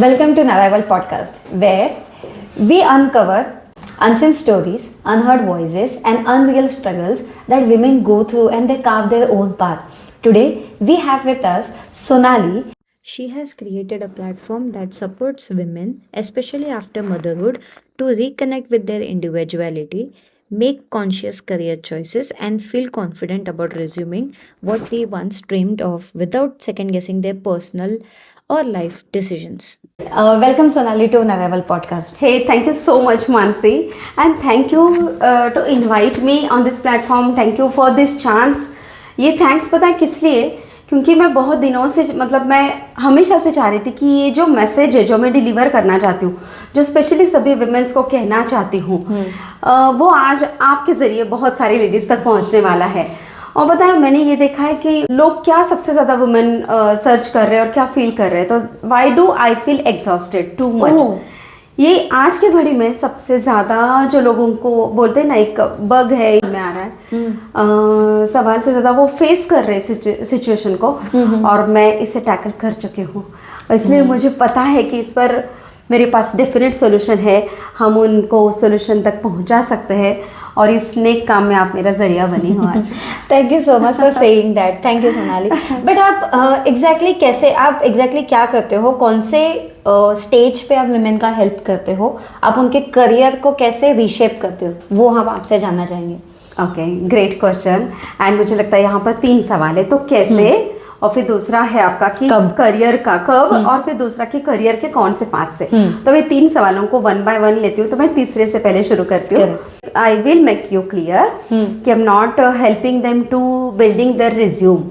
Welcome to Arrival Podcast, where we uncover unseen stories, unheard voices, and unreal struggles that women go through and they carve their own path. Today, we have with us Sonali. She has created a platform that supports women, especially after motherhood, to reconnect with their individuality, make conscious career choices, and feel confident about resuming what they once dreamed of without second guessing their personal or life decisions. Welcome, Sonali, to Arrival Podcast. Hey, thank you so much, Mansi, and thank you to invite me on this platform. Thank you for this chance. ये thanks पता है किस लिए? क्योंकि मैं बहुत दिनों से मैं हमेशा से चाह रही थी कि ये जो मैसेज है जो मैं डिलीवर करना चाहती हूँ, जो स्पेशली सभी विमेंस को कहना चाहती हूँ, वो आज आपके ज़रिए बहुत सारी लेडीज़ तक पहुँचने वाला है। और बताया मैंने ये देखा है कि लोग क्या सबसे ज़्यादा वुमेन सर्च कर रहे हैं और क्या फील कर रहे हैं। तो why do I feel exhausted too much, ये आज की घड़ी में सबसे ज़्यादा जो लोगों को बोलते हैं ना एक बग है में आ रहा है, सवाल से ज़्यादा वो फेस कर रहे हैं सिचुएशन को, और मैं इसे टैकल कर चुकी हूँ। इसलिए मुझे पता है कि इस पर मेरे पास डेफिनेट सोल्यूशन है, हम उनको सोल्यूशन तक पहुँचा सकते हैं, और इस नेक काम में आप मेरा जरिया बनी हो आज। Thank you so much for saying that. Thank you Sonali. But आप एग्जैक्टली कैसे, आप एग्जैक्टली क्या करते हो, कौन से स्टेज पे आप विमेन का हेल्प करते हो, आप उनके करियर को कैसे रीशेप करते हो, वो हम आपसे जानना चाहेंगे। Okay, great question. एंड मुझे लगता है यहाँ पर 3 सवाल है, तो कैसे, और फिर दूसरा है आपका कि करियर का कब, और फिर दूसरा कि करियर के कौन से पाथ से। तो मैं 3 सवालों को 1 by 1 लेती हूँ, तो मैं तीसरे से पहले शुरू करती हूँ। I will make you clear कि I am not helping them to building their resume,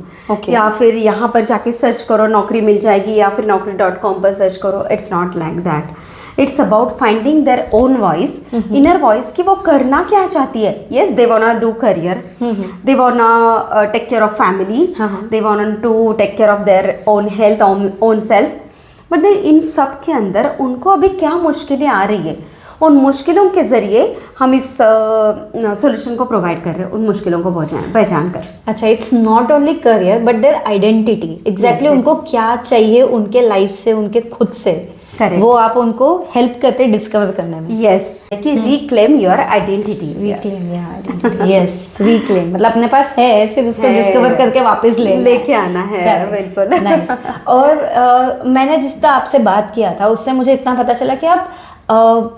या फिर यहाँ पर जाके सर्च करो नौकरी मिल जाएगी, या फिर naukri.com पर सर्च करो। It's not like that. It's about finding their own voice, inner voice, कि वो करना क्या चाहती है। Yes, they want to do career, they want take care of family, they want to take care of their own health, own self, but then इन सब के अंदर उनको अभी क्या मुश्किलें आ रही है, उन मुश्किलों के ज़रिए हम इस सोल्यूशन को प्रोवाइड कर रहे हैं, उन मुश्किलों को पहचान कर। अच्छा, it's not only career but their identity, exactly उनको क्या चाहिए उनके लाइफ से, उनके खुद से, वो आप उनको हेल्प करते डिस्कवर करने में। यस, कि reclaim your identity. Yes, reclaim मतलब अपने पास है, सिर्फ उसको डिस्कवर करके वापस लेके आना है। बिल्कुल नाइस। और मैंने जिस तरह आपसे बात किया था उससे मुझे इतना पता चला कि आप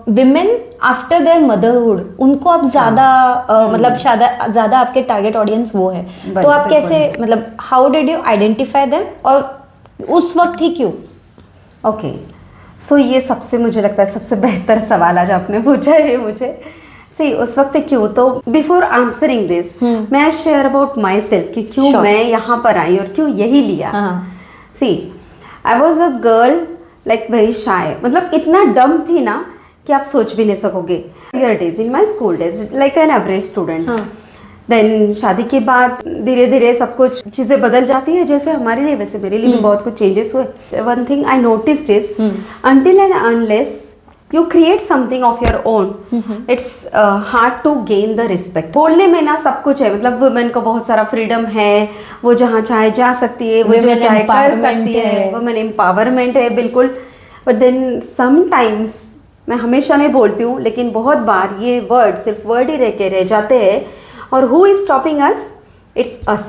विमेन आफ्टर देयर मदरहुड, उनको आप ज़्यादा मतलब ज़्यादा आपके टारगेट ऑडियंस वो है, तो आप कैसे, मतलब how did you identify them, और उस वक्त ही क्यों? ओके, सो ये सबसे मुझे लगता है सबसे बेहतर सवाल आज आपने पूछा है मुझे। सी, उस वक्त क्यों, तो बिफोर आंसरिंग दिस मैं शेयर अबाउट माई सेल्फ कि क्यों मैं यहाँ पर आई और क्यों यही लिया। See, I was a girl like very shy, मतलब इतना डम थी ना कि आप सोच भी नहीं सकोगे। Year days in my school days like an average student. Then शादी के बाद धीरे धीरे सब कुछ चीज़ें बदल जाती है, जैसे हमारे लिए वैसे मेरे लिए भी बहुत कुछ चेंजेस हुए। One thing I noticed is until and unless you create something of your own, it's hard to gain the respect. बोलने में ना सब कुछ है, मतलब वुमेन को बहुत सारा फ्रीडम है, वो जहाँ चाहे जा सकती है, वो जो चाहे कर सकती है, वुमेन एम्पावरमेंट है, बिल्कुल। बट देन समटाइम्स, मैं हमेशा नहीं बोलती हूँ, लेकिन बहुत बार ये वर्ड सिर्फ वर्ड ही रह जाते हैं, और who is stopping us? It's us,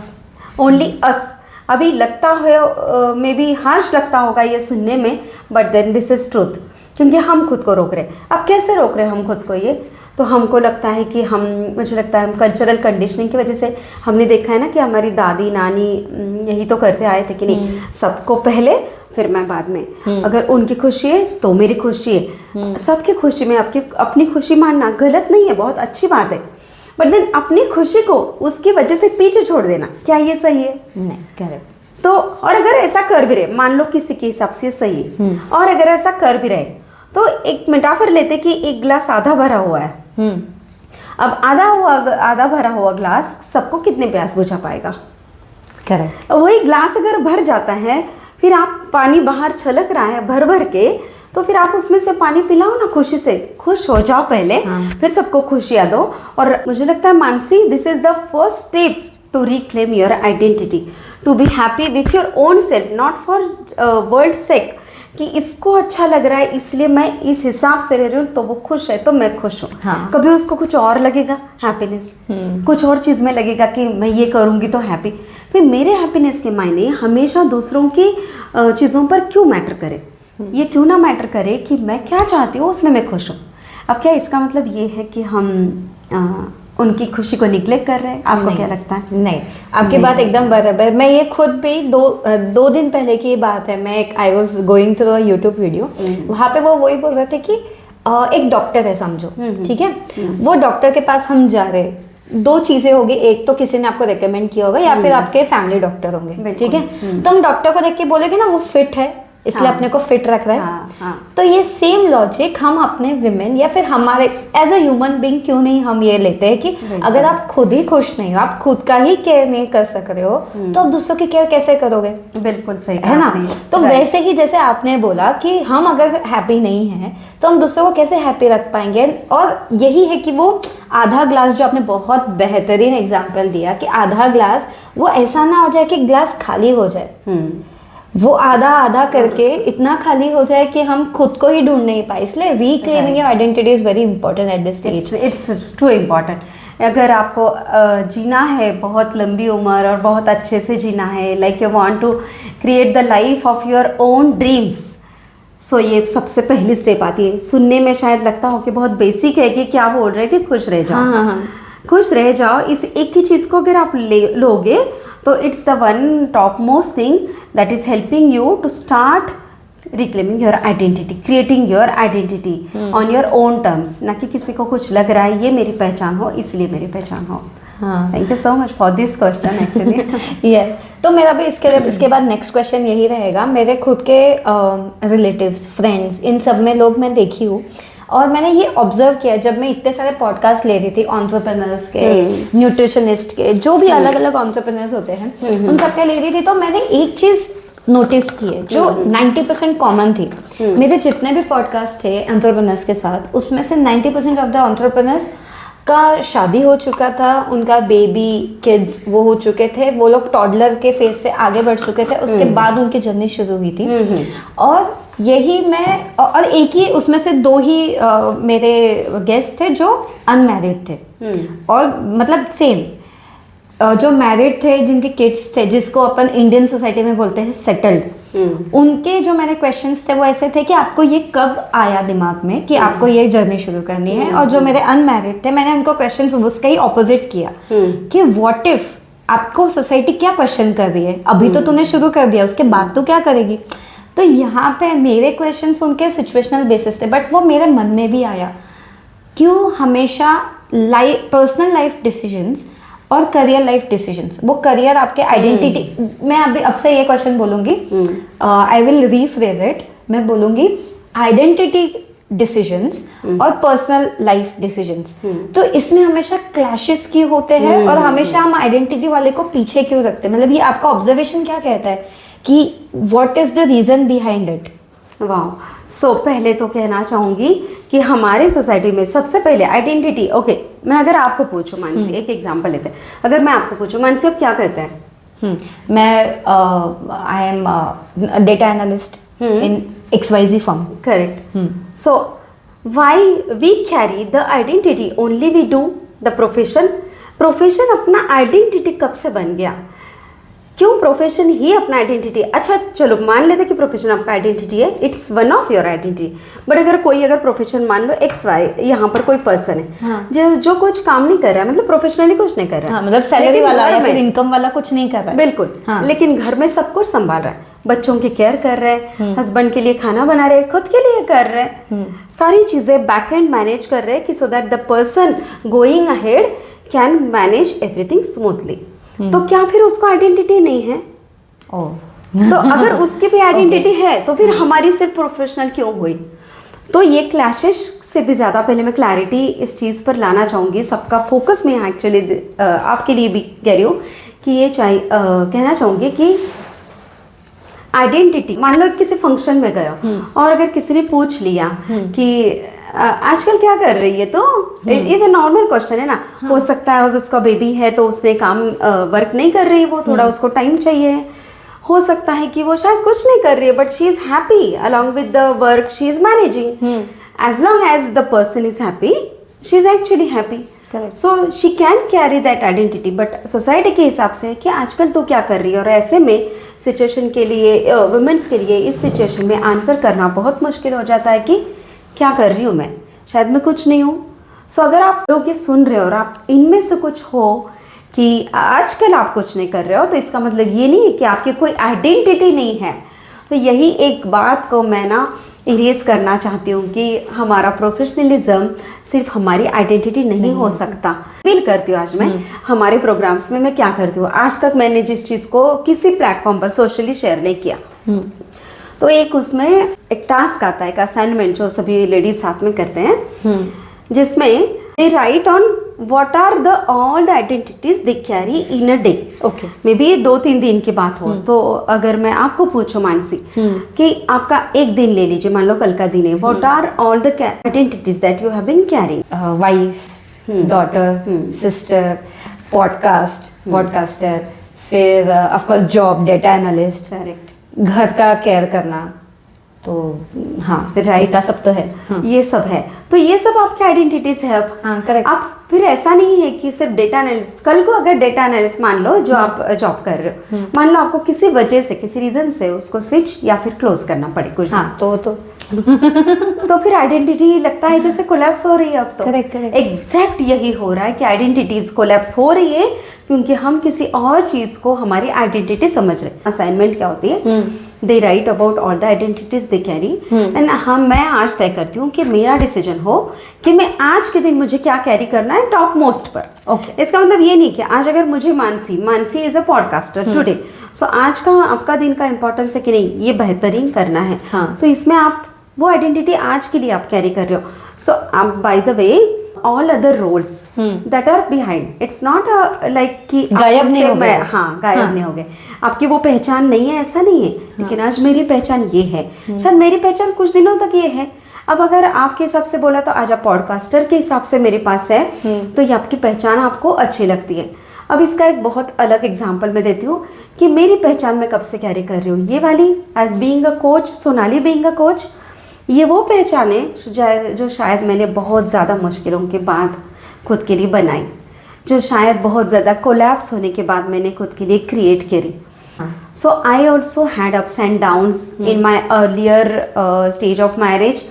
only us. अभी लगता है मे बी हार्श लगता होगा ये सुनने में, but then this is truth, क्योंकि हम खुद को रोक रहे हैं। अब कैसे रोक रहे हैं हम खुद को, ये तो हमको लगता है कि मुझे लगता है हम कल्चरल कंडीशनिंग की वजह से हमने देखा है ना कि हमारी दादी नानी यही तो करते आए थे कि नहीं, सबको पहले फिर मैं बाद में। अगर उनकी खुशी है तो मेरी खुशी है, सबकी खुशी में आपकी अपनी खुशी मानना गलत नहीं है, बहुत अच्छी बात है, बट देन अपनी खुशी को उसकी वजह से पीछे छोड़ देना, क्या ये सही है? नहीं, करेक्ट। तो और अगर ऐसा कर भी रहे, मान लो किसी के हिसाब से सही है, और अगर ऐसा कर भी रहे, तो एक मेटाफर लेते कि एक ग्लास आधा भरा हुआ है। अब आधा भरा हुआ ग्लास सबको कितने प्यास बुझा पाएगा? करेक्ट। वही ग्लास अगर भर जाता है, फिर आप पानी बाहर छलक रहा है भर भर के, तो फिर आप उसमें से पानी पिलाओ ना, खुशी से खुश हो जाओ पहले, फिर सबको खुशियाँ दो। और मुझे लगता है Mansi, this is the first step to reclaim your identity, to be happy with your own self, not for world sake, कि इसको अच्छा लग रहा है इसलिए मैं इस हिसाब से रह रही हूँ, तो वो खुश है तो मैं खुश हूँ। हाँ। कभी उसको कुछ और लगेगा हैप्पीनेस, कुछ और चीज़ में लगेगा कि मैं ये करूँगी तो हैप्पी। फिर मेरे हैप्पीनेस के मायने हमेशा दूसरों की चीज़ों पर क्यों मैटर करे, ये क्यों ना मैटर करे कि मैं क्या चाहती हूँ उसमें मैं खुश हूँ। अब क्या इसका मतलब ये है कि हम उनकी खुशी को निग्लेक्ट कर रहे हैं? आपको क्या लगता है? नहीं, आपकी बात एकदम बराबर। मैं ये खुद भी दो दिन पहले की बात है, मैं I was going through YouTube video, वहाँ पे वो वही बोल रहे थे कि एक डॉक्टर है समझो, ठीक है, वो डॉक्टर के पास हम जा रहे, दो चीजें होगी, एक तो किसी ने आपको रेकमेंड किया होगा या फिर आपके फैमिली डॉक्टर होंगे, ठीक है, तो हम डॉक्टर को देख के बोलेगे ना वो फिट है इसलिए अपने को फिट रख रहा है। तो ये सेम लॉजिक हम अपने विमेन या फिर हमारे एज अ ह्यूमन बीइंग क्यों नहीं हम ये लेते हैं कि अगर आप खुद ही खुश नहीं हो, आप खुद का ही केयर नहीं कर सक रहे हो, तो आप दूसरों की केयर कैसे करोगे? बिल्कुल सही है ना। तो वैसे ही जैसे आपने बोला कि हम अगर हैप्पी नहीं है तो हम दूसरों को कैसे हैप्पी रख पाएंगे, और यही है कि वो आधा ग्लास जो आपने बहुत बेहतरीन एग्जाम्पल दिया कि आधा ग्लास वो ऐसा ना हो जाए कि ग्लास खाली हो जाए, वो आधा आधा करके इतना खाली हो जाए कि हम खुद को ही ढूंढ नहीं पाए। इसलिए reclaiming your identity is very important at this stage. It's too important. अगर आपको जीना है बहुत लंबी उम्र और बहुत अच्छे से जीना है, like you want to create the life of your own dreams, so ये सबसे पहली स्टेप आती है। सुनने में शायद लगता हो कि बहुत बेसिक है कि क्या बोल रहे हैं कि खुश रह जाओ। हाँ। खुश रह जाओ, इस एक ही चीज़ को अगर आप लोगे तो it's the one top most thing that is helping you to start reclaiming your identity, creating your identity on your own terms, ना कि किसी को कुछ लग रहा है ये मेरी पहचान हो इसलिए मेरी पहचान हो। Thank you so much for this question actually. Yes, तो मेरा भी इसके बाद नेक्स्ट क्वेश्चन यही रहेगा। मेरे खुद के रिलेटिव्स, फ्रेंड्स, इन सब में लोग मैं देखी हूँ और मैंने ये ऑब्जर्व किया जब मैं इतने सारे पॉडकास्ट ले रही थी एंटरप्रेन्योर्स के, न्यूट्रिशनिस्ट के, जो भी अलग अलग एंटरप्रेन्योर्स होते हैं उन सबके ले रही थी, तो मैंने एक चीज़ नोटिस की है जो 90% कॉमन थी। मेरे जितने भी पॉडकास्ट थे एंटरप्रेन्योर्स के साथ, उसमें से 90% ऑफ द एंटरप्रेन्योर्स का शादी हो चुका था, उनका बेबी किड्स वो हो चुके थे, वो लोग टॉडलर के फेज से आगे बढ़ चुके थे, उसके बाद उनकी जर्नी शुरू हुई थी। और यही मैं, और एक ही उसमें से दो ही मेरे गेस्ट थे जो अनमैरिड थे, और मतलब सेम जो मैरिड थे, जिनके किड्स थे, जिसको अपन इंडियन सोसाइटी में बोलते हैं सेटल्ड, उनके जो मेरे क्वेश्चंस थे वो ऐसे थे कि आपको ये कब आया दिमाग में कि आपको ये जर्नी शुरू करनी है। और जो मेरे अनमैरिड थे, मैंने उनको क्वेश्चंस उसका ही ऑपोजिट किया कि व्हाट इफ आपको सोसाइटी क्या क्वेश्चन कर रही है, अभी तो तूने शुरू कर दिया, उसके बाद तो क्या करेगी। तो यहाँ पे मेरे क्वेश्चंस उनके सिचुएशनल बेसिस थे, बट वो मेरे मन में भी आया, क्यों हमेशा पर्सनल लाइफ डिसीजंस और करियर लाइफ डिसीजंस, वो करियर आपके आइडेंटिटी, मैं अभी अब से ये क्वेश्चन बोलूंगी, आई विल रीफ्रेज इट, मैं बोलूंगी आइडेंटिटी डिसीजंस और पर्सनल लाइफ डिसीजंस, तो इसमें हमेशा क्लैशेस क्यों होते हैं और हमेशा हम आइडेंटिटी वाले को पीछे क्यों रखते हैं? मतलब ये आपका ऑब्जर्वेशन क्या कहता है कि what is the reason behind it? वाह, सो पहले तो कहना चाहूँगी कि हमारी सोसाइटी में सबसे पहले आइडेंटिटी, ओके, मैं अगर आपको पूछूं, मानसी एक एग्जांपल लेते हैं, अगर मैं आपको पूछूं मानसी आप क्या करते हैं? मैं I am data analyst in XYZ firm. Correct. So why we carry the identity only we do the profession अपना आइडेंटिटी कब से बन गया? क्यों प्रोफेशन ही अपना आइडेंटिटी? अच्छा चलो मान लेते कि प्रोफेशन आपका आइडेंटिटी है, it's one of your identity, but अगर प्रोफेशन मान लो XY, यहाँ पर कोई पर्सन है जो कुछ काम नहीं कर रहा है, मतलब प्रोफेशनली कुछ नहीं कर रहा है, मतलब सैलरी वाला या फिर इनकम वाला कुछ नहीं कर रहा है, बिल्कुल, लेकिन घर में सब कुछ संभाल रहा है, बच्चों की केयर कर रहे हैं, हस्बैंड के लिए खाना बना रहे हैं, खुद के लिए कर रहे हैं, सारी चीजें बैक एंड मैनेज कर रहे हैं कि so that the person going ahead can manage everything smoothly. तो क्या फिर उसको आइडेंटिटी नहीं है? तो अगर उसकी भी आइडेंटिटी है तो फिर हमारी सिर्फ प्रोफेशनल क्यों हुई? तो ये क्लैशेस से भी ज़्यादा पहले मैं क्लैरिटी इस चीज़ पर लाना चाहूँगी, सबका फोकस में यहाँ एक्चुअली आपके लिए भी कह रही हूँ कि ये कहना चाहूँगी कि आइडेंटिटी, मान लो किसी फंक्शन में गए और अगर किसी ने पूछ लिया कि आजकल क्या कर रही है, तो ये तो नॉर्मल क्वेश्चन है ना, हो सकता है अब उसका बेबी है तो उसने काम वर्क नहीं कर रही, वो थोड़ा उसको टाइम चाहिए, हो सकता है कि वो शायद कुछ नहीं कर रही है but she is happy along with the work she is managing. As long as the person is happy she is actually happy. Correct. So she can carry that identity. But society के हिसाब से कि आजकल तो क्या कर रही है, और ऐसे में सिचुएशन के लिए वुमेन्स के लिए इस सिचुएशन में आंसर करना बहुत मुश्किल हो जाता है कि क्या कर रही हूँ मैं, शायद मैं कुछ नहीं हूँ. सो अगर आप लोग ये सुन रहे हो और आप इनमें से कुछ हो कि आजकल आप कुछ नहीं कर रहे हो, तो इसका मतलब ये नहीं है कि आपकी कोई आइडेंटिटी नहीं है. तो यही एक बात को मैं ना इरेज करना चाहती हूँ कि हमारा प्रोफेशनलिज्म सिर्फ हमारी आइडेंटिटी नहीं हो सकता. फील करती हूँ आज मैं हमारे प्रोग्राम्स में मैं क्या करती हूँ. आज तक मैंने जिस चीज़ को किसी प्लेटफॉर्म पर सोशली शेयर नहीं किया, तो एक उसमें एक टास्क आता है, एक असाइनमेंट जो सभी लेडीज साथ में करते हैं, जिसमें they write on what are the all the identities they carry in a day. Okay. Maybe 2-3 दिन की बात हो. तो अगर मैं आपको पूछूं मानसी कि आपका एक दिन ले लीजिए, मान लो कल का दिन है, what are all the identities that you have been carrying. Wife, daughter, sister, podcaster, फिर of course job, data analyst, correct. घर का केयर करना. तो हाँ, Right. इतना सब तो है. हाँ. ये सब है. तो ये सब आपकी आइडेंटिटीज है. अब हाँ, correct. आप फिर ऐसा नहीं है कि सिर्फ डेटा एनालिस्ट. कल को अगर डेटा एनालिस्ट मान लो जो आप जॉब कर रहे हो, मान लो आपको किसी वजह से किसी रीजन से उसको स्विच या फिर क्लोज करना पड़े कुछ हाँ, तो तो फिर आइडेंटिटी लगता है जैसे कोलैप्स हो रही है. अब तो Correct. एग्जैक्ट यही हो रहा है कि आइडेंटिटीज कोलैप्स हो रही है क्योंकि हम किसी और चीज को हमारी आइडेंटिटी समझ रहे हैं. असाइनमेंट क्या होती है, they write about all the identities they carry, and मैं आज तय करती हूँ कि मेरा डिसीजन हो कि मैं आज के दिन मुझे क्या कैरी करना है टॉप मोस्ट पर. Okay. इसका मतलब ये नहीं कि आज अगर मुझे Mansi is a podcaster today, so आज का आपका दिन का इंपॉर्टेंस है कि नहीं ये बेहतरीन करना है. हाँ. तो इसमें आप वो आइडेंटिटी आज के लिए आप कैरी कर रहे हो. सो आप by the way all other roles that are behind, it's not like कि गायब नहीं हो गए. हाँ, गायब नहीं हो गए. आपकी वो पहचान नहीं है ऐसा नहीं है, लेकिन आज मेरी पहचान ये है. शायद मेरी पहचान कुछ दिनों तक ये है. अब अगर आपके हिसाब से बोला तो आज आप पॉडकास्टर के हिसाब से मेरे पास है, तो ये आपकी पहचान आपको अच्छी लगती है. अब इसका एक बहुत अलग एग्जांपल मैं देती हूँ कि मेरी पहचान मैं कब से कैरी कर रही हूँ. ये वाली as being a coach, Sonali being a coach, ये वो पहचान है जो शायद मैंने बहुत ज़्यादा मुश्किलों के बाद खुद के लिए बनाई, जो शायद बहुत ज़्यादा कोलैप्स होने के बाद मैंने खुद के लिए क्रिएट करी. So I also had ups and downs in my earlier stage of marriage,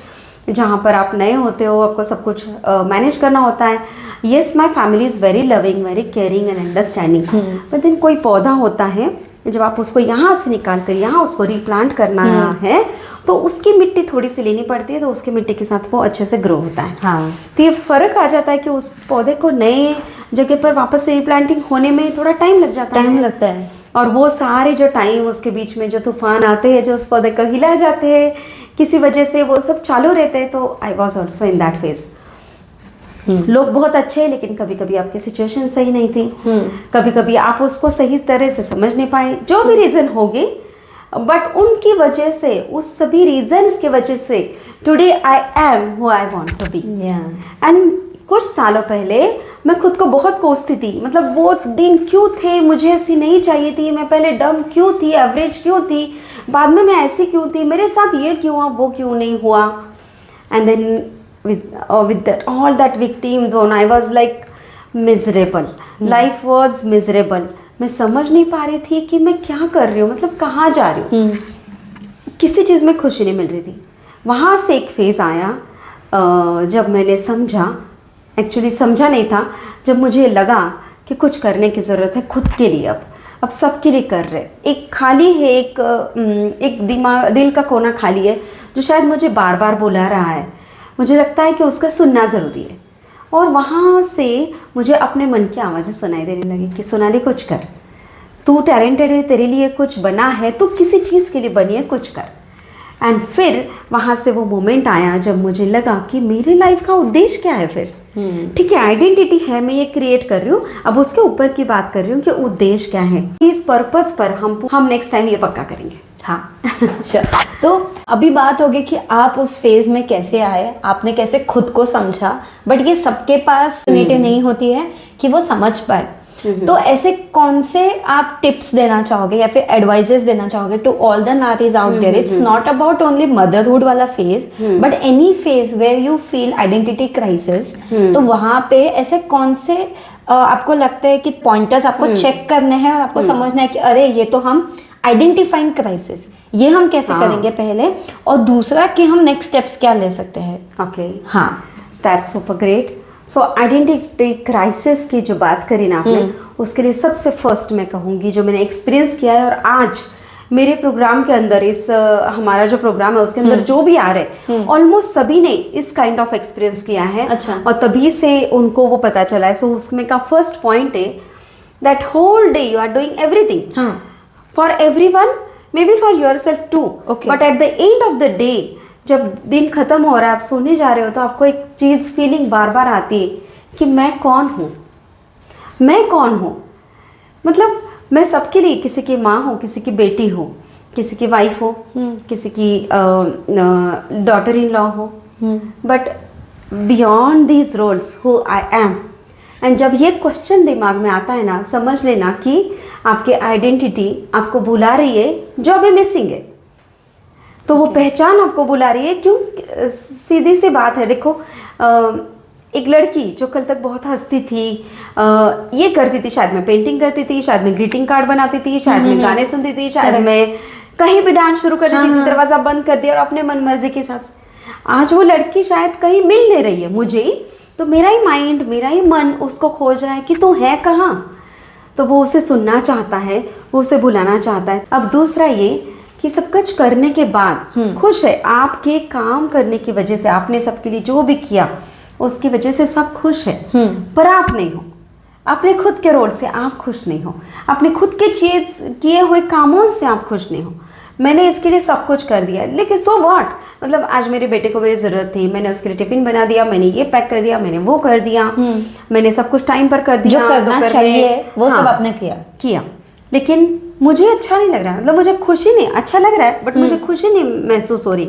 जहाँ पर आप नए होते हो, आपको सब कुछ मैनेज करना होता है. Yes, my family is very loving, very caring and understanding, but then कोई पौधा होता है, जब आप उसको यहाँ से निकाल कर यहाँ उसको रीप्लांट करना है तो उसकी मिट्टी थोड़ी सी लेनी पड़ती है, तो उसकी मिट्टी के साथ वो अच्छे से ग्रो होता है. हाँ. तो ये फ़र्क आ जाता है कि उस पौधे को नए जगह पर वापस से रीप्लांटिंग होने में थोड़ा टाइम लग जाता है. टाइम लगता है. और वो सारे जो टाइम उसके बीच में जो तूफान आते हैं, जो उस पौधे को हिला जाते हैं किसी वजह से, वो सब चालू रहते हैं. तो I was also in that phase. लोग बहुत अच्छे हैं, लेकिन कभी कभी आपकी सिचुएशन सही नहीं थी, कभी कभी आप उसको सही तरह से समझ नहीं पाए, जो भी रीज़न होंगे, बट उनकी वजह से, उस सभी रीजंस की वजह से today I am who I want to be. And कुछ सालों पहले मैं खुद को बहुत कोसती थी, मतलब वो दिन क्यों थे, मुझे ऐसी नहीं चाहिए थी, मैं पहले डम क्यों थी, एवरेज क्यों थी, बाद में मैं ऐसी क्यों थी, मेरे साथ ये क्यों हुआ, वो क्यों नहीं हुआ. And then with that, all that victim zone, I was like miserable. Life was miserable. मैं समझ नहीं पा रही थी कि मैं क्या कर रही हूँ, मतलब कहाँ जा रही हूँ. किसी चीज़ में खुशी नहीं मिल रही थी. वहाँ से एक फेज़ आया जब मैंने समझा, एक्चुअली समझा नहीं था, जब मुझे लगा कि कुछ करने की ज़रूरत है खुद के लिए. अब सबके लिए कर रहे. एक खाली है, एक दिल का कोना खाली है जो शायद मुझे बार बार बुला रहा है. मुझे लगता है कि उसका सुनना ज़रूरी है. और वहाँ से मुझे अपने मन की आवाज़ें सुनाई देने लगी कि सोनाली कुछ कर, तू टैलेंटेड है, तेरे लिए कुछ बना है, तू किसी चीज़ के लिए बनी है, कुछ कर. एंड फिर वहाँ से वो मोमेंट आया जब मुझे लगा कि मेरी लाइफ का उद्देश्य क्या है. फिर ठीक है, आइडेंटिटी है, मैं ये क्रिएट कर रही हूँ, अब उसके ऊपर की बात कर रही हूँ कि उद्देश्य क्या है. इस पर्पस पर हम नेक्स्ट टाइम ये पक्का करेंगे. हाँ. अच्छा, तो अभी बात होगी कि आप उस फेज में कैसे आए, आपने कैसे खुद को समझा, बट ये सबके पास यूनिटी नहीं होती है कि वो समझ पाए. तो ऐसे कौन से आप टिप्स देना चाहोगे या फिर एडवाइजेस देना चाहोगे टू ऑल द नारीज out there? It's not about only motherhood वाला phase, but any phase where you feel identity crisis, तो वहां पे ऐसे कौन से आपको लगता है कि पॉइंटर्स आपको चेक करने हैं और आपको समझना है कि अरे ये तो हम आइडेंटिफाइंग क्राइसिस, ये हम कैसे करेंगे पहले, और दूसरा कि हम नेक्स्ट स्टेप्स क्या ले सकते हैं? ओके, हाँ, that's super great. So identity crisis की जो बात करी ना आपने, उसके लिए सबसे फर्स्ट मैं कहूँगी जो मैंने एक्सपीरियंस किया है, और आज मेरे प्रोग्राम के अंदर इस हमारा जो प्रोग्राम है उसके अंदर जो भी आ रहे ऑलमोस्ट सभी ने इस काइंड ऑफ एक्सपीरियंस किया है। अच्छा। और तभी से उनको वो पता चला है। सो उसमें का फर्स्ट पॉइंट है that whole day you are doing everything for everyone, maybe for yourself too, but at the end of the day जब दिन खत्म हो रहा है, आप सोने जा रहे हो, तो आपको एक चीज फीलिंग बार बार आती है कि मैं कौन हूँ, मैं कौन हूँ। मतलब मैं सबके लिए, किसी की माँ हूँ, किसी की बेटी हूँ, किसी की वाइफ हो, किसी की डॉटर इन लॉ हो, but beyond these roles who I am. And जब ये क्वेश्चन दिमाग में आता है ना, समझ लेना कि आपकी आइडेंटिटी आपको बुला रही है जो अभी मिसिंग है। तो वो पहचान आपको बुला रही है। क्यों? सीधी सी बात है, देखो एक लड़की जो कल तक बहुत हंसती थी, ये करती थी, शायद मैं पेंटिंग करती थी, शायद मैं ग्रीटिंग कार्ड बनाती थी, शायद मैं गाने सुनती थी, शायद मैं कहीं भी डांस शुरू कर देती थी, दरवाजा बंद कर दिया और अपने मन मर्जी के हिसाब से। आज वो लड़की शायद कहीं मिल नहीं रही है मुझे, तो मेरा ही माइंड, मेरा ही मन उसको खोज रहा है कि तू है कहाँ। तो वो उसे सुनना चाहता है, वो उसे बुलाना चाहता है। अब दूसरा ये कि सब कुछ करने के बाद खुश है, आपके काम करने की वजह से, आपने सबके लिए जो भी किया उसकी वजह से सब खुश है, पर आप नहीं हो। अपने खुद के रोल से आप खुश नहीं हो, अपने खुद के किए हुए कामों से आप खुश नहीं हो। मैंने इसके लिए सब कुछ कर दिया, लेकिन सो व्हाट, मतलब आज मेरे बेटे को मेरी ज़रूरत थी, मैंने उसके लिए टिफिन बना दिया, मैंने ये पैक कर दिया, मैंने वो कर दिया, मैंने सब कुछ टाइम पर कर दिया, जो करना चाहिए वो सब आपने किया, लेकिन मुझे अच्छा नहीं लग रहा है। मतलब मुझे खुशी नहीं, अच्छा लग रहा है बट मुझे खुशी नहीं महसूस हो रही।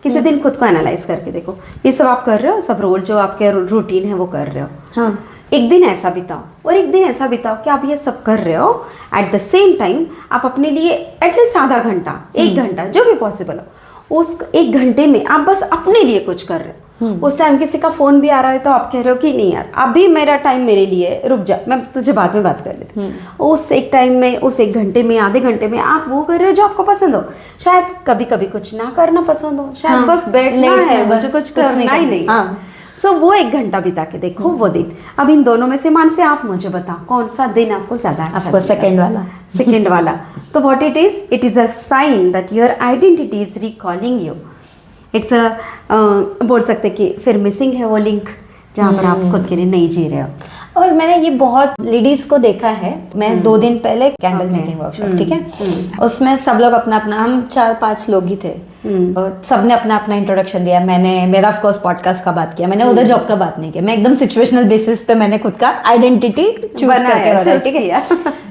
किसी दिन खुद को एनालाइज करके देखो, ये सब आप कर रहे हो, सब रोल जो आपके रूटीन है वो कर रहे हो। हाँ, एक दिन ऐसा बिताओ और एक दिन ऐसा बिताओ कि आप ये सब कर रहे हो, एट द सेम टाइम आप अपने लिए एटलीस्ट आधा घंटा, एक घंटा, जो भी पॉसिबल हो, उस एक घंटे में आप बस अपने लिए कुछ कर रहे हो। उस टाइम किसी का फोन भी आ रहा है तो आप कह रहे हो कि नहीं यार, अभी मेरा टाइम मेरे लिए, रुक जा, मैं तुझे बाद में बात कर लेती हूँ। उस एक टाइम में, उस एक घंटे में, आधे घंटे में आप वो कर रहे हो जो आपको पसंद हो। शायद कभी कभी कुछ ना करना पसंद हो, शायद बस बैठना है, मुझे कुछ करना ही नहीं। सो वो एक घंटा बिता के देखो वो दिन। अब इन दोनों में से मान से आप मुझे बताओ कौन सा दिन आपको ज्यादा अच्छा आपको सेकेंड वाला। तो what it is a sign that your identity is recalling you. It's a बोल सकते कि फिर मिसिंग है वो लिंक जहाँ पर आप खुद के लिए नहीं जी रहे हो। और मैंने ये बहुत लेडीज को देखा है। मैं 2 दिन पहले कैंडल मेकिंग वर्कशॉप, ठीक है, उसमें सब लोग अपना अपना, हम 4-5 लोग ही थे, और सबने अपना अपना इंट्रोडक्शन दिया। मेरा ऑफ कोर्स पॉडकास्ट का बात किया, मैंने उधर जॉब का बात नहीं किया, मैं एकदम सिचुएशनल बेसिस पे मैंने खुद का आइडेंटिटी चूज करके, ठीक है।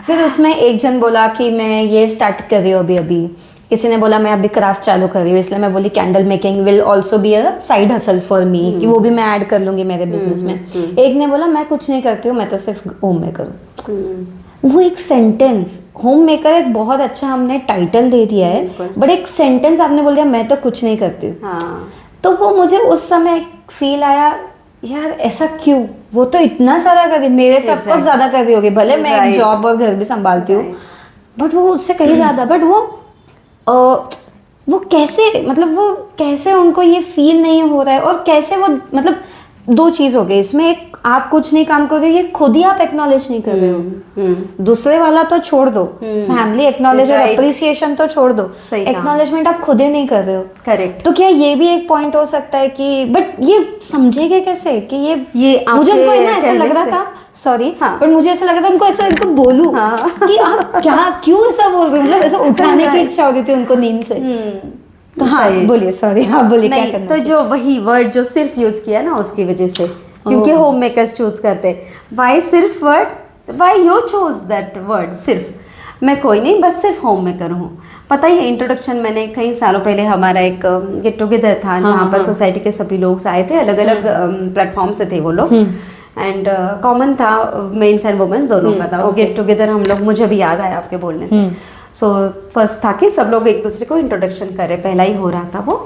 फिर उसमें एक जन बोला कि मैं ये स्टार्ट कर रही हूँ अभी, किसी ने बोला मैं अभी क्राफ्ट चालू कर रही हूँ, इसलिए मैं बोली candle making will also be a side hustle for me, कि वो भी मैं ऐड कर लूंगी मेरे बिजनेस में। एक ने बोला मैं कुछ नहीं करती हूँ, मैं तो सिर्फ होम मेकर हूँ। वो एक सेंटेंस, होम मेकर एक बहुत अच्छा हमने टाइटल दे दिया है, बट एक सेंटेंस आपने बोल दिया मैं तो कुछ नहीं करती हूँ। तो वो मुझे उस समय एक फील आया, यार ऐसा क्यों, वो तो इतना सारा कर रही, मेरे से ऑफकोर्स ज्यादा कर रही होगी, भले मैं एक जॉब और घर भी संभालती हूँ, बट वो उससे कहीं ज्यादा। बट वो कैसे, मतलब वो कैसे उनको ये फील नहीं हो रहा है, और कैसे वो, मतलब 2 चीज हो गई इसमें। एक, आप कुछ नहीं काम कर रहे हो, ये खुद ही आप एक्नॉलेज नहीं कर रहे हो। दूसरे वाला तो छोड़ दो, फैमिली एक्नॉलेज और अप्रिसिएशन तो छोड़ दो, एक्नॉलेजमेंट आप खुद ही नहीं कर रहे हो। करेक्ट। तो क्या ये भी एक पॉइंट हो सकता है कि, बट ये समझेंगे कैसे कि ये मुझे उनको ऐसा लग रहा था, सॉरी, बट मुझे ऐसा लगा था उनको ऐसा इनको बोलूं कि आप क्या क्यों ऐसा बोल रहे हो, मतलब ऐसा उठाने की इच्छा हो रही थी उनको नींद से। तो हाँ बोलिए, सॉरी, हाँ बोलिए, क्या करना। तो जो वही वर्ड जो सिर्फ यूज किया ना, उसकी वजह से, क्योंकि होम मेकर्स चूज करते, वाई सिर्फ word, why you choose that word सिर्फ। मैं कोई नहीं, बस सिर्फ होम मेकर हूँ। पता ही है, इंट्रोडक्शन मैंने कई सालों पहले, हमारा एक गेट टुगेदर था जहाँ पर सोसाइटी के सभी लोग आए थे, अलग अलग प्लेटफॉर्म से थे वो लोग। एंड कॉमन था मेंस एंड वुमेन्स दोनों का था। उस गेट टुगेदर हम लोग, मुझे भी याद आया आपके बोलने से। सो फर्स्ट था कि सब लोग एक दूसरे को इंट्रोडक्शन करें, पहला ही हो रहा था वो।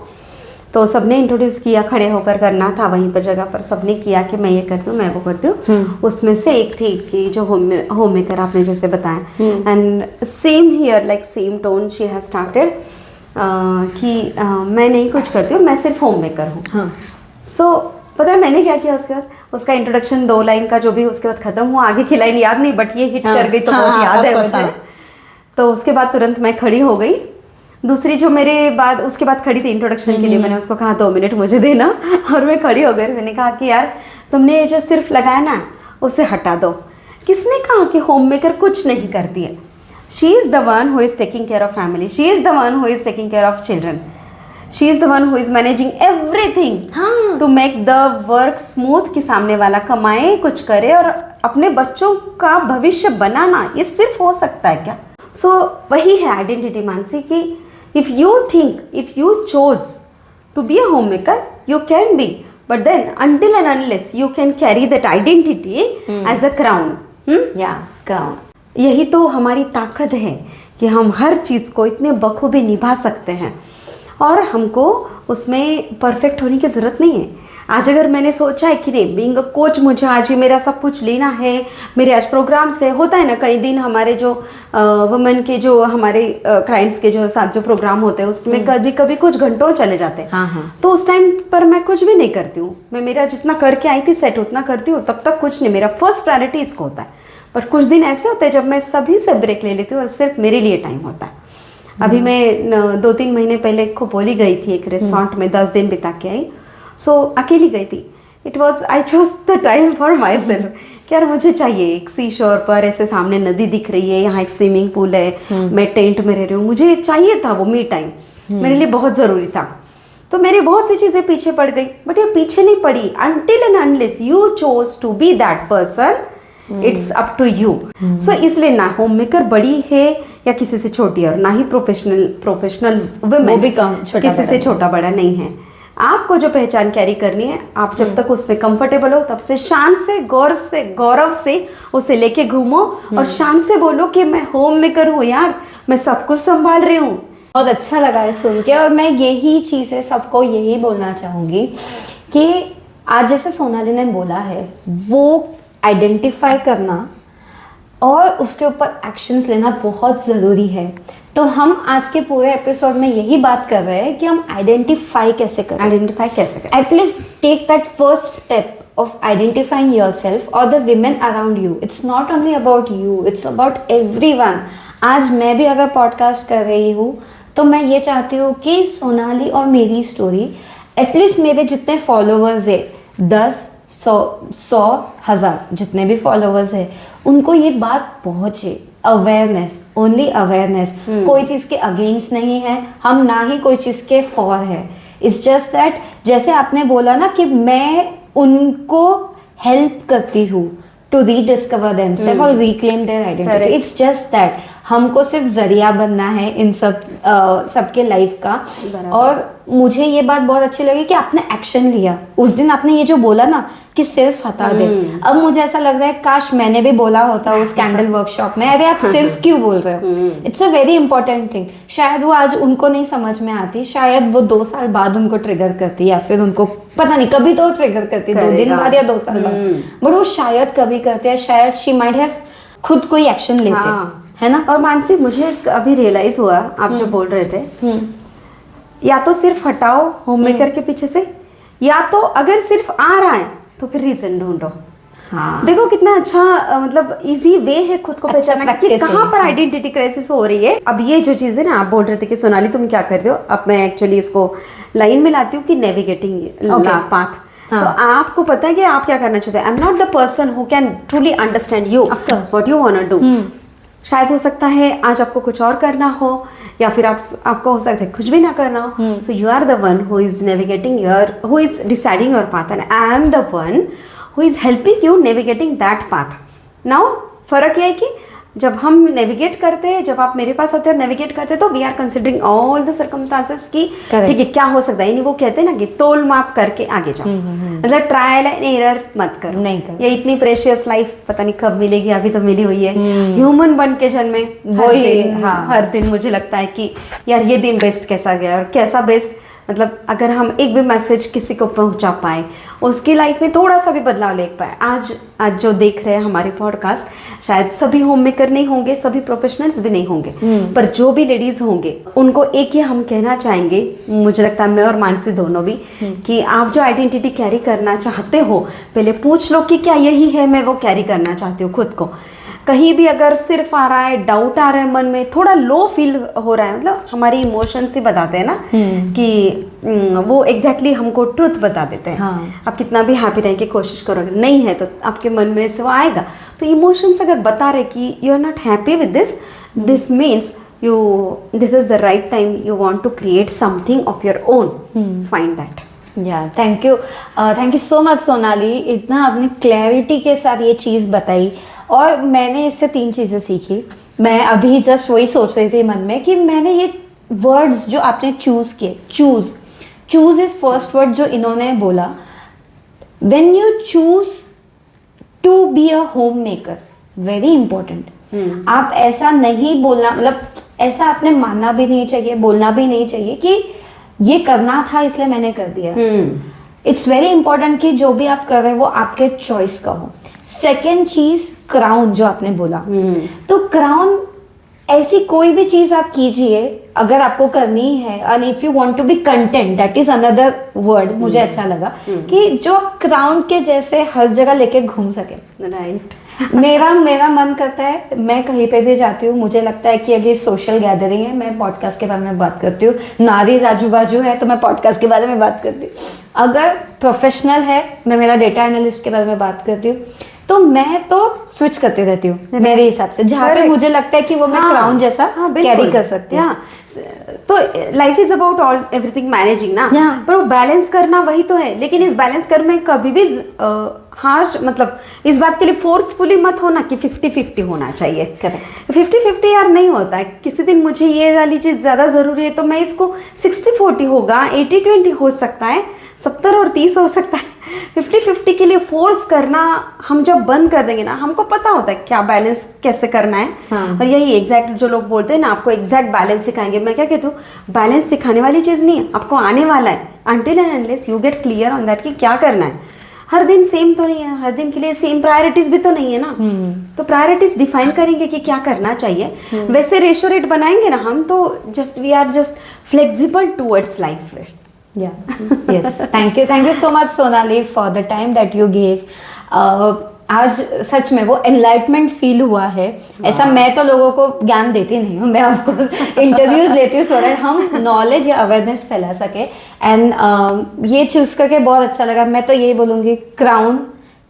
तो सबने इंट्रोड्यूस किया, खड़े होकर करना था वहीं पर जगह पर, सबने किया कि मैं ये करती हूँ, मैं वो करती हूँ। उसमें से एक थी कि जो होम मेकर आपने जैसे बताया, and same here like same tone she has started कि मैं नहीं कुछ करती हूँ, मैं सिर्फ होम मेकर हूँ। सो पता है मैंने क्या किया उसके बाद, उसका इंट्रोडक्शन 2 लाइन का जो भी उसके बाद खत्म हुआ, आगे की लाइन याद नहीं, बट ये हिट कर गई तो बहुत याद है मुझे। तो उसके बाद तुरंत मैं खड़ी हो गई। दूसरी जो मेरे बाद उसके बाद खड़ी थी इंट्रोडक्शन के लिए, मैंने उसको कहा 2 मिनट मुझे देना, और मैं खड़ी हो गई। मैंने कहा कि यार तुमने ये जो सिर्फ लगाया ना उसे हटा दो। किसने कहा कि होम मेकर कुछ नहीं करती है? She is the one who is taking care of family, she is the one who is taking care of children, she is the one who is managing everything to make the work smooth, कि सामने वाला कमाए, कुछ करे और अपने बच्चों का भविष्य बनाना। ये सिर्फ हो सकता है क्या? सो वही है आइडेंटिटी मानसी, कि if you think, if you chose to be a homemaker, you can be, but then until and unless you can carry that identity as a crown, crown, यही तो हमारी ताकत है कि हम हर चीज़ को इतने बखूबी निभा सकते हैं, और हमको उसमें परफेक्ट होने की ज़रूरत नहीं है। आज अगर मैंने सोचा है कि नहीं बीइंग अ कोच, मुझे आज ही मेरा सब कुछ लेना है, मेरे आज प्रोग्राम से होता है ना, कई दिन हमारे जो वुमेन के जो हमारे क्लाइंट्स के जो साथ जो प्रोग्राम होते हैं उसमें कभी कभी कुछ घंटों चले जाते हैं। तो उस टाइम पर मैं कुछ भी नहीं करती हूँ, मैं मेरा जितना करके आई थी सेट उतना करती हूँ, तब तक कुछ नहीं, मेरा फर्स्ट प्रायोरिटी इसको होता है। पर कुछ दिन ऐसे होते हैं जब मैं सभी से ब्रेक ले लेती हूँ और सिर्फ मेरे लिए टाइम होता है। अभी मैं 2-3 महीने पहले खोपोली गई थी, एक रिसोर्ट में 10 दिन बिता के आई। सो अकेली गई थी। It was, I choose the time for my self कि यार मुझे चाहिए एक सी शोर पर, ऐसे सामने नदी दिख रही है, यहाँ एक स्विमिंग पूल है, मैं टेंट में रह रही हूँ, मुझे चाहिए था वो मी टाइम, मेरे लिए बहुत ज़रूरी था। तो मेरी बहुत सी चीज़ें पीछे पड़ गई, बट ये पीछे नहीं पड़ी। Until and unless you choose to be that person, it's up to you. So इसलिए ना होम मेकर बड़ी है या किसी से छोटी है, और ना ही प्रोफेशनल वुमेन किसी से छोटा बड़ा नहीं है। आपको जो पहचान कैरी करनी है, आप जब तक उसमें कंफर्टेबल हो तब से शान से, गौरव से उसे लेके घूमो, और शान से बोलो कि मैं होम मेकर हूँ यार, मैं सब कुछ संभाल रही हूँ। बहुत अच्छा लगा है सुन के, और मैं यही चीज़ है सबको यही बोलना चाहूँगी कि आज जैसे सोनाली ने बोला है, वो आइडेंटिफाई करना और उसके ऊपर एक्शंस लेना बहुत ज़रूरी है। तो हम आज के पूरे एपिसोड में यही बात कर रहे हैं कि हम आइडेंटिफाई कैसे करें, at least take that first step of identifying yourself or the women around you. It's not only about you, it's about everyone. आज मैं भी अगर पॉडकास्ट कर रही हूँ तो मैं ये चाहती हूँ कि सोनाली और मेरी स्टोरी एटलीस्ट मेरे जितने फॉलोअर्स है 10, 100, 1000 जितने भी फॉलोअर्स है उनको ये बात पहुँचे। Awareness, only awareness. कोई चीज़ के अगेंस्ट नहीं है हम, ना ही कोई चीज़ के फॉर है। इट्स जस्ट दैट जैसे आपने बोला ना कि मैं उनको हेल्प करती हूँ टू रीडिस्कवर देमसेल्फ और reclaim their identity. It's just that हमको सिर्फ जरिया बनना है इन सबके लाइफ का। और मुझे ये बात बहुत अच्छी लगी कि आपने एक्शन लिया। उस दिन आपने ये जो बोला ना कि सिर्फ हटा दे, अब मुझे ऐसा लग रहा है काश मैंने भी बोला होता उस कैंडल वर्कशॉप में, अरे आप सिर्फ क्यों बोल रहे हो। It's a very important thing. शायद वो आज उनको नहीं समझ में आती, शायद वो 2 साल बाद उनको ट्रिगर करती, या फिर उनको पता नहीं कभी तो ट्रिगर करती 2 दिन बाद या 2 साल बाद, बट वो शायद कभी करती है, शायद शी माइट हैव खुद कोई एक्शन लेते, है ना। और मानसी मुझे अभी रियलाइज हुआ आप जो बोल रहे थे, या तो सिर्फ हटाओ होम मेकर के पीछे से, या तो अगर सिर्फ आ रहा है तो फिर रीजन ढूंढो। हाँ। देखो कितना अच्छा मतलब इजी वे है खुद को पहचानने का कि कहाँ पर आइडेंटिटी क्राइसिस हो रही है। अब ये जो चीज़ है ना, आप बोल रहे थे कि सोनाली तुम क्या करते हो, अब मैं एक्चुअली इसको लाइन में लाती हूँ कि नेविगेटिंग पाथ। तो आपको पता है कि आप क्या करना चाहते हैं। I am not the person who can truly understand you what you want to do. शायद हो सकता है आज आपको कुछ और करना हो, या फिर आपको हो सकता है कुछ भी ना करना हो। So you are the one who is navigating who is deciding your path, and I am the one who is helping you navigating that path. Now फर्क यह है कि जब हम नेविगेट करते हैं, जब आप मेरे पास आते हैं नेविगेट करते हैं, तो we are considering all the circumstances की Correct. ठीक है क्या हो सकता है, यानी वो कहते हैं ना कि तोल माप करके आगे जाओ, मतलब ट्रायल एंड एरर मत करो, नहीं करो। ये इतनी प्रेशियस लाइफ पता नहीं कब मिलेगी, अभी तो मिली हुई है, ह्यूमन बन के जन्मे वही, हाँ। हर दिन मुझे लगता है कि यार ये दिन बेस्ट कैसा गया, और कैसा बेस्ट मतलब अगर हम एक भी मैसेज किसी को पहुंचा पाए, उसकी लाइफ में थोड़ा सा भी बदलाव ले पाए। आज जो देख रहे हैं हमारे पॉडकास्ट, शायद सभी होम मेकर नहीं होंगे, सभी प्रोफेशनल्स भी नहीं होंगे, पर जो भी लेडीज होंगे उनको एक ही हम कहना चाहेंगे, मुझे लगता है मैं और मानसी दोनों भी, कि आप जो आइडेंटिटी कैरी करना चाहते हो पहले पूछ लो कि क्या यही है मैं वो कैरी करना चाहती हूँ खुद को। कहीं भी अगर सिर्फ आ रहा है, डाउट आ रहा है मन में, थोड़ा लो फील हो रहा है, मतलब हमारी इमोशंस ही बताते हैं ना कि वो एग्जैक्टली हमको ट्रुथ बता देते हैं। हाँ। आप कितना भी हैप्पी रहने की कोशिश करोगे, नहीं है तो आपके मन में से वो आएगा। तो इमोशंस अगर बता रहे कि you are not happy with this means this is the right time, you want to create something of your own, find that. या thank you so much Sonali, इतना आपने क्लैरिटी के साथ ये चीज़ बताई, और मैंने इससे 3 चीज़ें सीखी। मैं अभी जस्ट वही सोच रही थी मन में कि मैंने ये वर्ड्स जो आपने चूज़ किए, चूज़ इज फर्स्ट वर्ड जो इन्होंने बोला। When you choose to be a homemaker, very important. आप ऐसा नहीं बोलना, मतलब ऐसा आपने मानना भी नहीं चाहिए, बोलना भी नहीं चाहिए कि ये करना था इसलिए मैंने कर दिया। इट्स वेरी इंपॉर्टेंट कि जो भी आप कर रहे हैं वो आपके चॉइस का हो। सेकेंड चीज, क्राउन जो आपने बोला, तो क्राउन ऐसी कोई भी चीज आप कीजिए अगर आपको करनी है, and if you want to be content, that is another word मुझे अच्छा लगा, कि जो क्राउन के जैसे हर जगह लेके घूम सके। राइट। मेरा मन करता है, मैं कहीं पे भी जाती हूँ, मुझे लगता है कि अगर सोशल गैदरिंग है, मैं पॉडकास्ट के बारे में बात करती हूँ, नारीज आजू बाजू है तो मैं पॉडकास्ट के बारे में बात करती हूँ, अगर प्रोफेशनल है मैं मेरा डेटा एनालिस्ट के बारे में बात करती हूँ, तो मैं तो स्विच करती रहती हूँ मेरे हिसाब से, जहाँ पे मुझे लगता है कि वो मैं क्राउन जैसा कैरी कर सकती हूँ। तो life is about all everything managing ना, पर वो बैलेंस करना वही तो है। लेकिन इस बैलेंस करने में कभी भी हार्श, मतलब इस बात के लिए फोर्सफुली मत होना कि 50-50 होना चाहिए। 50-50 यार नहीं होता है। किसी दिन मुझे ये वाली चीज ज्यादा जरूरी है तो मैं इसको 60-40 होगा, 80-20 हो सकता है, 70 और 30 हो सकता है। 50-50 के लिए फोर्स करना हम जब बंद कर देंगे ना, हमको पता होता है क्या बैलेंस कैसे करना है। और यही एग्जैक्ट जो लोग बोलते हैं ना, आपको एग्जैक्ट बैलेंस सिखाएंगे, मैं क्या कहती हूँ, बैलेंस सिखाने वाली चीज नहीं है, आपको आने वाला है। Until and unless you get clear on that कि क्या करना है। हर दिन सेम तो नहीं है, हर दिन के लिए सेम प्रायोरिटीज भी तो नहीं है ना। तो प्रायोरिटीज डिफाइन करेंगे कि क्या करना चाहिए, वैसे रेशो रेट बनाएंगे ना हम, तो just we are just flexible towards life. Yes, thank you so much Sonali for the time that you gave. आज सच में वो एनलाइटमेंट फील हुआ है। ऐसा मैं तो लोगों को ज्ञान देती नहीं हूँ, मैं ऑफकोर्स इंटरव्यूज देती हूँ सो दैट हम नॉलेज या अवेयरनेस फैला सके। एंड ये चूज करके बहुत अच्छा लगा। मैं तो यही बोलूँगी, क्राउन,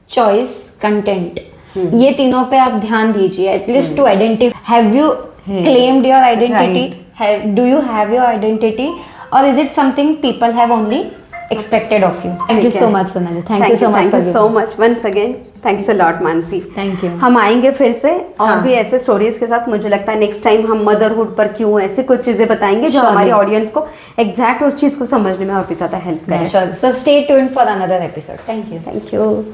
चॉइस, कंटेंट, ये तीनों पे आप ध्यान दीजिए at least to identify. Have you claimed your identity? Do you have your identity, or is it something people have only expected of you? Thank you so much Sonali, thank you so much, thank you so much once again, thanks a lot Mansi. Thank you। हम आएंगे फिर से और भी ऐसे stories के साथ। मुझे लगता है नेक्स्ट टाइम हम मदरहुड पर क्यों ऐसे कुछ चीजें बताएंगे जो हमारी ऑडियंस को एग्जैक्ट उस चीज को समझने में और भी ज्यादा हेल्प करें। Sure, so stay tuned for another episode. Thank you। Thank you.